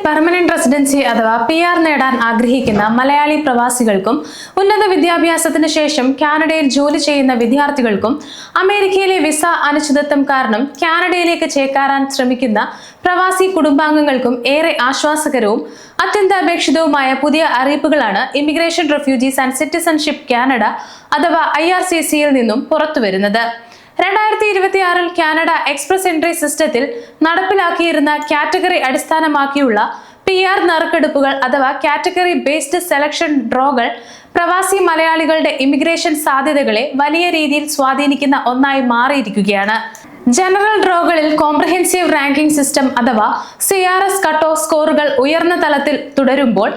Permanent residency അഥവാ PR നേടാൻ ആഗ്രഹിക്കുന്ന മലയാളി പ്രവാസികൾക്കും ഉന്നത വിദ്യാഭ്യാസത്തിന് ശേഷം കാനഡയിൽ ജോലി ചെയ്യുന്ന വിദ്യാർത്ഥികൾക്കും അമേരിക്കയിലെ വിസ അനിശ്ചിതത്വം കാരണം കാനഡയിലേക്ക് ചേക്കേറാൻ ശ്രമിക്കുന്ന പ്രവാസി കുടുംബാംഗങ്ങൾക്കും ഏറെ ആശ്വാസകരവും അത്യന്താപേക്ഷിതവുമായ പുതിയ അറിയിപ്പുകളാണ് immigration, refugees and citizenship Canada അഥവാ IRCCയിൽ നിന്നും പുറത്തുവരുന്നത്. 2026 കാനഡ എക്സ്പ്രസ് എൻട്രി സിസ്റ്റത്തിൽ നടപ്പിലാക്കിയിരുന്ന കാറ്റഗറി അടിസ്ഥാനമാക്കിയുള്ള PR നറുക്കെടുപ്പുകൾ അഥവാ കാറ്റഗറി ബേസ്ഡ് സെലക്ഷൻ ഡ്രോകൾ പ്രവാസി മലയാളികളുടെ ഇമിഗ്രേഷൻ സാധ്യതകളെ വലിയ രീതിയിൽ സ്വാധീനിക്കുന്ന ഒന്നായി മാറിയിരിക്കുകയാണ്. ജനറൽ ഡ്രോകളിൽ കോംപ്രഹെൻസീവ് റാങ്കിംഗ് സിസ്റ്റം അഥവാ CRS കട്ട് ഓഫ് സ്കോറുകൾ ഉയർന്ന തലത്തിൽ തുടരുമ്പോൾ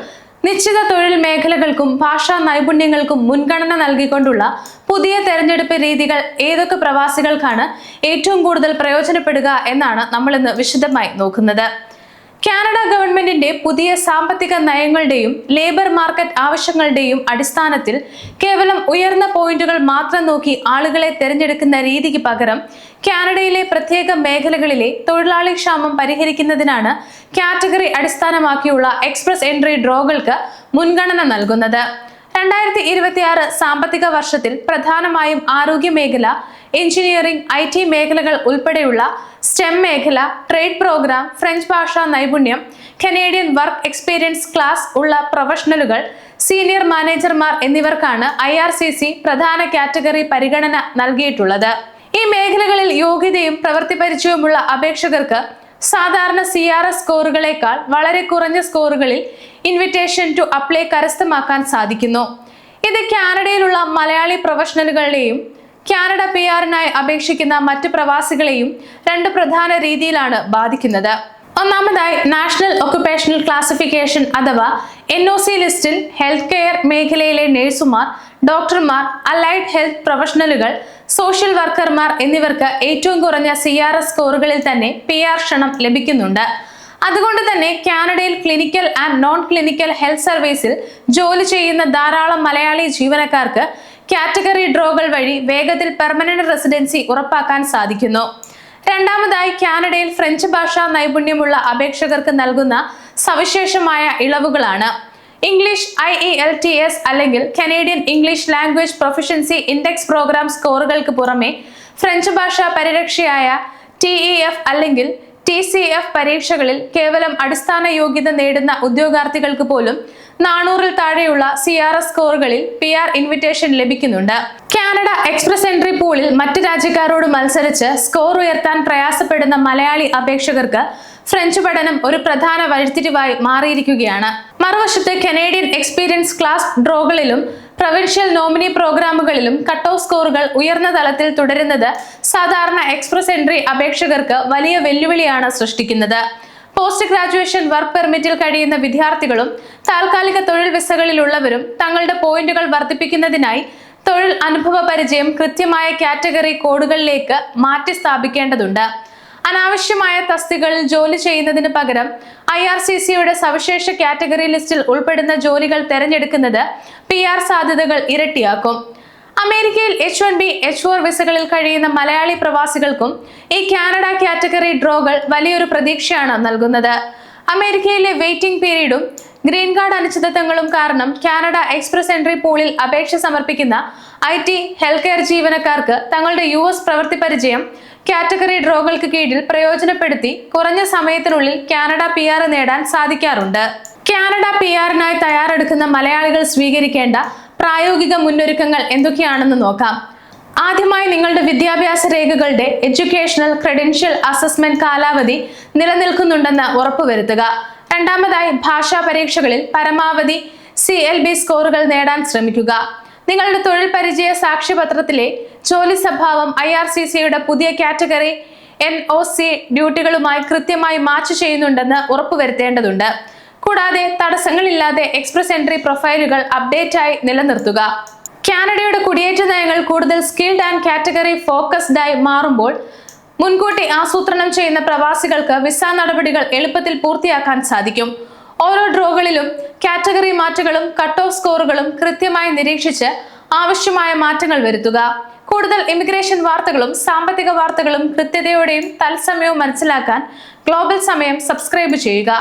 നിശ്ചിത തൊഴിൽ മേഖലകൾക്കും ഭാഷാ നൈപുണ്യങ്ങൾക്കും മുൻഗണന നൽകിക്കൊണ്ടുള്ള പുതിയ തെരഞ്ഞെടുപ്പ് രീതികൾ ഏതൊക്കെ പ്രവാസികൾക്കാണ് ഏറ്റവും കൂടുതൽ പ്രയോജനപ്പെടുക എന്നാണ് നമ്മൾ ഇന്ന് വിശദമായി നോക്കുന്നത്. കാനഡ ഗവൺമെന്റിന്റെ പുതിയ സാമ്പത്തിക നയങ്ങളുടെയും ലേബർ മാർക്കറ്റ് ആവശ്യങ്ങളുടെയും അടിസ്ഥാനത്തിൽ കേവലം ഉയർന്ന പോയിന്റുകൾ മാത്രം നോക്കി ആളുകളെ തിരഞ്ഞെടുക്കുന്ന രീതിക്ക് പകരം കാനഡയിലെ പ്രത്യേക മേഖലകളിലെ തൊഴിലാളി ക്ഷാമം പരിഹരിക്കുന്നതിനാണ് കാറ്റഗറി അടിസ്ഥാനമാക്കിയുള്ള എക്സ്പ്രസ് എൻട്രി ഡ്രോകൾക്ക് മുൻഗണന നൽകുന്നത്. 2026 സാമ്പത്തിക വർഷത്തിൽ പ്രധാനമായും ആരോഗ്യ മേഖല, എഞ്ചിനീയറിംഗ്, IT മേഖലകൾ ഉൾപ്പെടെയുള്ള STEM മേഖല, ട്രേഡ് പ്രോഗ്രാം, ഫ്രഞ്ച് ഭാഷാ നൈപുണ്യം, കനേഡിയൻ വർക്ക് എക്സ്പീരിയൻസ് ക്ലാസ് ഉള്ള പ്രൊഫഷണലുകൾ, സീനിയർ മാനേജർമാർ എന്നിവർക്കാണ് IRCC പ്രധാന കാറ്റഗറി പരിഗണന നൽകിയിട്ടുള്ളത്. ഈ മേഖലകളിൽ യോഗ്യതയും പ്രവൃത്തി പരിചയവുമുള്ള അപേക്ഷകർക്ക് സാധാരണ CRS സ്കോറുകളേക്കാൾ വളരെ കുറഞ്ഞ സ്കോറുകളിൽ ഇൻവിറ്റേഷൻ ടു അപ്ലൈ കരസ്ഥമാക്കാൻ സാധിക്കുന്നു. ഇത് കാനഡയിലുള്ള മലയാളി പ്രൊഫഷണലുകളെയും കാനഡ PR-നായി അപേക്ഷിക്കുന്ന മറ്റ് പ്രവാസികളെയും രണ്ട് പ്രധാന രീതിയിലാണ് ബാധിക്കുന്നത്. ഒന്നാമതായി നാഷണൽ ഒക്യുപേഷണൽ ക്ലാസിഫിക്കേഷൻ അഥവാ NOC ലിസ്റ്റിൽ ഹെൽത്ത് കെയർ മേഖലയിലെ നഴ്സുമാർ, ഡോക്ടർമാർ, അലൈഡ് ഹെൽത്ത് പ്രൊഫഷണലുകൾ, സോഷ്യൽ വർക്കർമാർ എന്നിവർക്ക് ഏറ്റവും കുറഞ്ഞ CRS സ്കോറുകളിൽ തന്നെ PR ക്ഷണം ലഭിക്കുന്നുണ്ട്. അതുകൊണ്ട് തന്നെ കാനഡയിൽ clinical and non clinical health സർവീസിൽ ജോലി ചെയ്യുന്ന ധാരാളം മലയാളി ജീവനക്കാർക്ക് കാറ്റഗറി ഡ്രോകൾ വഴി വേഗത്തിൽ പെർമനന്റ് റെസിഡൻസി ഉറപ്പാക്കാൻ സാധിക്കുന്നു. രണ്ടാമതായി കാനഡയിൽ ഫ്രഞ്ച് ഭാഷാ നൈപുണ്യമുള്ള അപേക്ഷകർക്ക് നൽകുന്ന സവിശേഷമായ ഇളവുകളാണ്. ഇംഗ്ലീഷ് IELTS അല്ലെങ്കിൽ Canadian English language proficiency index program സ്കോറുകൾക്ക് പുറമെ ഫ്രഞ്ച് ഭാഷാ പരിരക്ഷയായ TEF അല്ലെങ്കിൽ TCF പരീക്ഷകളിൽ കേവലം അടിസ്ഥാന യോഗ്യത നേടുന്ന ഉദ്യോഗാർത്ഥികൾക്ക് പോലും 400-ൽ താഴെയുള്ള CRS സ്കോറുകളിൽ PR ഇൻവിറ്റേഷൻ ലഭിക്കുന്നുണ്ട്. കാനഡ എക്സ്പ്രസ് എൻട്രി പൂളിൽ മറ്റ് രാജ്യക്കാരോട് മത്സരിച്ച് സ്കോർ ഉയർത്താൻ പ്രയാസപ്പെടുന്ന മലയാളി അപേക്ഷകർക്ക് ഫ്രഞ്ച് പഠനം ഒരു പ്രധാന വഴിത്തിരിവായി മാറിയിരിക്കുകയാണ്. മറുവശത്ത് കനേഡിയൻ എക്സ്പീരിയൻസ് ക്ലാസ് ഡ്രോകളിലും പ്രൊവിൻഷ്യൽ നോമിനി പ്രോഗ്രാമുകളിലും കട്ട് ഓഫ് സ്കോറുകൾ ഉയർന്ന തലത്തിൽ തുടരുന്നത് സാധാരണ എക്സ്പ്രസ് എൻട്രി അപേക്ഷകർക്ക് വലിയ വെല്ലുവിളിയാണ് സൃഷ്ടിക്കുന്നത്. പോസ്റ്റ് ഗ്രാജുവേഷൻ വർക്ക് പെർമിറ്റിൽ കഴിയുന്ന വിദ്യാർത്ഥികളും താൽക്കാലിക തൊഴിൽ വിസകളിലുള്ളവരും തങ്ങളുടെ പോയിന്റുകൾ വർദ്ധിപ്പിക്കുന്നതിനായി തൊഴിൽ അനുഭവ പരിചയം കൃത്യമായ കാറ്റഗറി കോഡുകളിലേക്ക് മാറ്റി സ്ഥാപിക്കേണ്ടതുണ്ട്. അനാവശ്യമായ തസ്തികകളിൽ ജോലി ചെയ്യുന്നതിന് പകരം IRCCയുടെ സവിശേഷ കാറ്റഗറി ലിസ്റ്റിൽ ഉൾപ്പെടുന്ന ജോലികൾ തിരഞ്ഞെടുക്കുന്നത് PR സാധ്യതകൾ ഇരട്ടിയാക്കും. അമേരിക്കയിൽ H1B, H4 വിസകളിൽ കഴിയുന്ന മലയാളി പ്രവാസികൾക്കും ഈ കാനഡ കാറ്റഗറി ഡ്രോകൾ വലിയൊരു പ്രതീക്ഷയാണ് നൽകുന്നത്. അമേരിക്കയിലെ വെയിറ്റിംഗ് പീരീഡും ഗ്രീൻ കാർഡ് അനിശ്ചിതത്വങ്ങളും കാരണം കാനഡ എക്സ്പ്രസ് എൻട്രി പൂളിൽ അപേക്ഷ സമർപ്പിക്കുന്ന IT, ഹെൽത്ത് കെയർ ജീവനക്കാർക്ക് തങ്ങളുടെ US പ്രവൃത്തി പരിചയം കാറ്റഗറി ഡ്രോകൾക്ക് കീഴിൽ പ്രയോജനപ്പെടുത്തി കുറഞ്ഞ സമയത്തിനുള്ളിൽ കാനഡ PR നേടാൻ സാധിക്കാറുണ്ട്. കാനഡ PR-നായി തയ്യാറെടുക്കുന്ന മലയാളികൾ സ്വീകരിക്കേണ്ട പ്രായോഗിക മുന്നൊരുക്കങ്ങൾ എന്തൊക്കെയാണെന്ന് നോക്കാം. ആദ്യമായി നിങ്ങളുടെ വിദ്യാഭ്യാസ രേഖകളുടെ എഡ്യൂക്കേഷണൽ ക്രെഡൻഷ്യൽ അസസ്മെന്റ് കാലാവധി നിലനിൽക്കുന്നുണ്ടെന്ന് ഉറപ്പുവരുത്തുക. രണ്ടാമതായി ഭാഷാ പരീക്ഷകളിൽ പരമാവധി CLB സ്കോറുകൾ നേടാൻ ശ്രമിക്കുക. നിങ്ങളുടെ തൊഴിൽ പരിചയ സാക്ഷ്യപത്രത്തിലെ ജോലി സ്വഭാവം IRCCയുടെ പുതിയ കാറ്റഗറി NOC ഡ്യൂട്ടികളുമായി കൃത്യമായി മാച്ച് ചെയ്യുന്നുണ്ടെന്ന് ഉറപ്പുവരുത്തേണ്ടതുണ്ട്. കൂടാതെ തടസ്സങ്ങളില്ലാതെ എക്സ്പ്രസ് എൻട്രി പ്രൊഫൈലുകൾ അപ്ഡേറ്റ് ആയി നിലനിർത്തുക. കാനഡയുടെ കുടിയേറ്റ നയങ്ങൾ കൂടുതൽ സ്കിൽഡ് ആൻഡ് കാറ്റഗറി ഫോക്കസ്ഡ് ആയി മാറുമ്പോൾ മുൻകൂട്ടി ആസൂത്രണം ചെയ്യുന്ന പ്രവാസികൾക്ക് വിസ നടപടികൾ എളുപ്പത്തിൽ പൂർത്തിയാക്കാൻ സാധിക്കും. ഓരോ ഡ്രോകളിലും കാറ്റഗറി മാറ്റങ്ങളും കട്ട് ഓഫ് സ്കോറുകളും കൃത്യമായി നിരീക്ഷിച്ച് ആവശ്യമായ മാറ്റങ്ങൾ വരുത്തുക. കൂടുതൽ ഇമിഗ്രേഷൻ വാർത്തകളും സാമ്പത്തിക വാർത്തകളും കൃത്യതയോടെയും തത്സമയവും മനസ്സിലാക്കാൻ ഗ്ലോബൽ സമയം സബ്സ്ക്രൈബ് ചെയ്യുക.